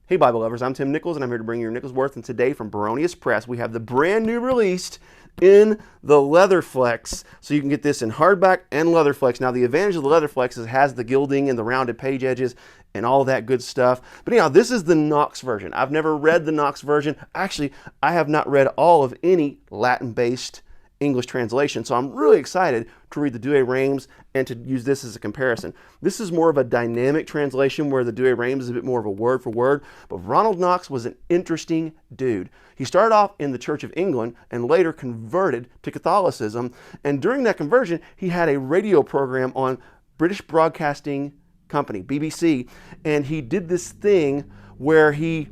Hey Bible lovers, I'm Tim Nichols and I'm here to bring you your Nicholsworth, and today from Baronius Press we have the brand new released in the leather flex. So you can get this in hardback and leather flex. Now the advantage of the leather flex is it has the gilding and the rounded page edges and all that good stuff. But anyhow, this is the Knox version. I've never read the Knox version. Actually, I have not read all of any Latin-based English translation, so I'm really excited to read the Douay Rheims and to use this as a comparison. This is more of a dynamic translation where the Douay Rheims is a bit more of a word for word, but Ronald Knox was an interesting dude. He started off in the Church of England and later converted to Catholicism, and during that conversion he had a radio program on British Broadcasting Company, BBC, and he did this thing where it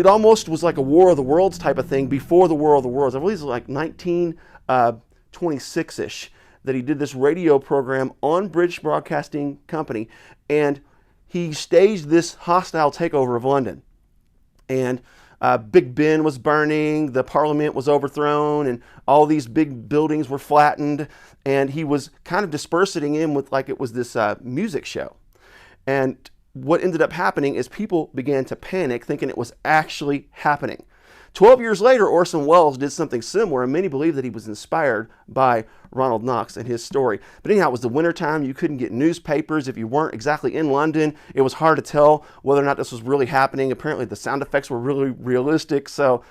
almost was like a War of the Worlds type of thing before the War of the Worlds. I believe it was like 1926-ish that he did this radio program on British Broadcasting Company, and he staged this hostile takeover of London. And Big Ben was burning, the Parliament was overthrown, and all these big buildings were flattened, and he was kind of dispersing in with like it was this music show. And what ended up happening is people began to panic, thinking it was actually happening. 12 years later, Orson Welles did something similar, and many believe that he was inspired by Ronald Knox and his story. But anyhow, it was the wintertime. You couldn't get newspapers if you weren't exactly in London. It was hard to tell whether or not this was really happening. Apparently, the sound effects were really realistic. So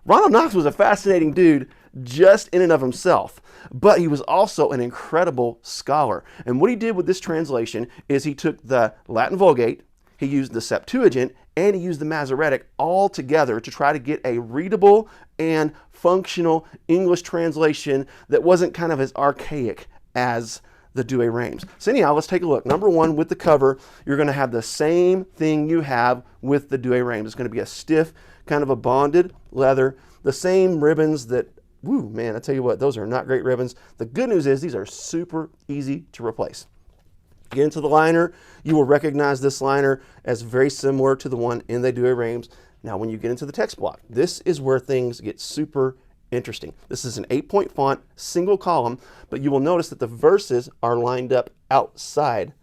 Ronald Knox was a fascinating dude just in and of himself. But he was also an incredible scholar. And what he did with this translation is he took the Latin Vulgate, he used the Septuagint, and he used the Masoretic all together to try to get a readable and functional English translation that wasn't kind of as archaic as the Douay Rheims. So anyhow, let's take a look. Number one, with the cover, you're going to have the same thing you have with the Douay Rheims. It's going to be a stiff, kind of a bonded leather, the same ribbons that, woo, man, I tell you what, those are not great ribbons. The good news is these are super easy to replace. Get into the liner, you will recognize this liner as very similar to the one in the Douay Rheims. Now when you get into the text block, this is where things get super interesting. This is an 8-point font, single column, but you will notice that the verses are lined up outside,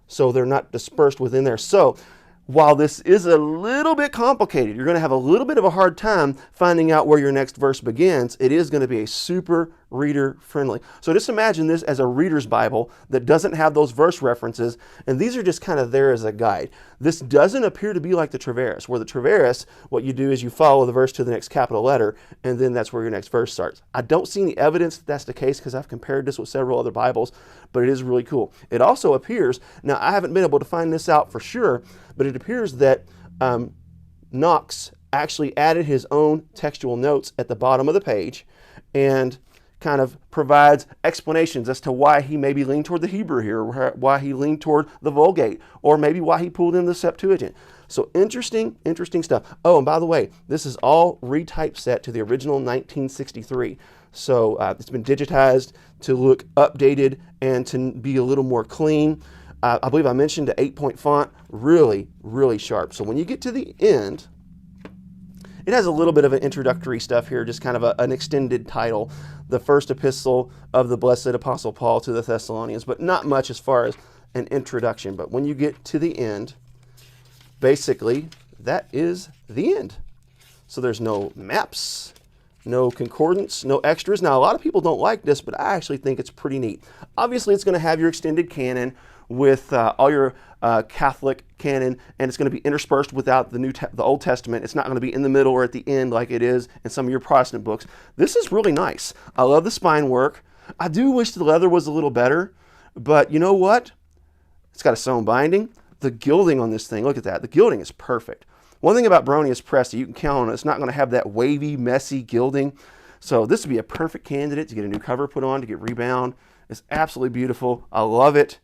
so they're not dispersed within there. So while this is a little bit complicated, you're going to have a little bit of a hard time finding out where your next verse begins. It is going to be a super reader friendly. So just imagine this as a reader's Bible that doesn't have those verse references, and these are just kind of there as a guide. This doesn't appear to be like the Traveris, where the Traveris, what you do is you follow the verse to the next capital letter, and then that's where your next verse starts. I don't see any evidence that that's the case because I've compared this with several other Bibles, but it is really cool. It also appears, now I haven't been able to find this out for sure, but it appears that Knox actually added his own textual notes at the bottom of the page and kind of provides explanations as to why he maybe leaned toward the Hebrew here, or why he leaned toward the Vulgate, or maybe why he pulled in the Septuagint. So interesting stuff. Oh, and by the way, this is all retypeset to the original 1963. So it's been digitized to look updated and to be a little more clean. I believe I mentioned the 8-point font, really, really sharp. So when you get to the end, it has a little bit of an introductory stuff here, just kind of an extended title, the first epistle of the blessed Apostle Paul to the Thessalonians, but not much as far as an introduction. But when you get to the end, basically, that is the end. So there's no maps, no concordance, no extras. Now, a lot of people don't like this, but I actually think it's pretty neat. Obviously, it's going to have your extended canon with all your Catholic canon, and it's going to be interspersed without the Old Testament. It's not going to be in the middle or at the end like it is in some of your Protestant books. This is really nice. I love the spine work. I do wish the leather was a little better, but you know what? It's got a sewn binding. The gilding on this thing, look at that. The gilding is perfect. One thing about Baronius Press that you can count on, it's not going to have that wavy, messy gilding. So this would be a perfect candidate to get a new cover put on, to get rebound. It's absolutely beautiful. I love it.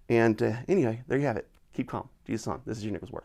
And anyway, there you have it. Keep calm. Jesus on. This is your Nicholsworth.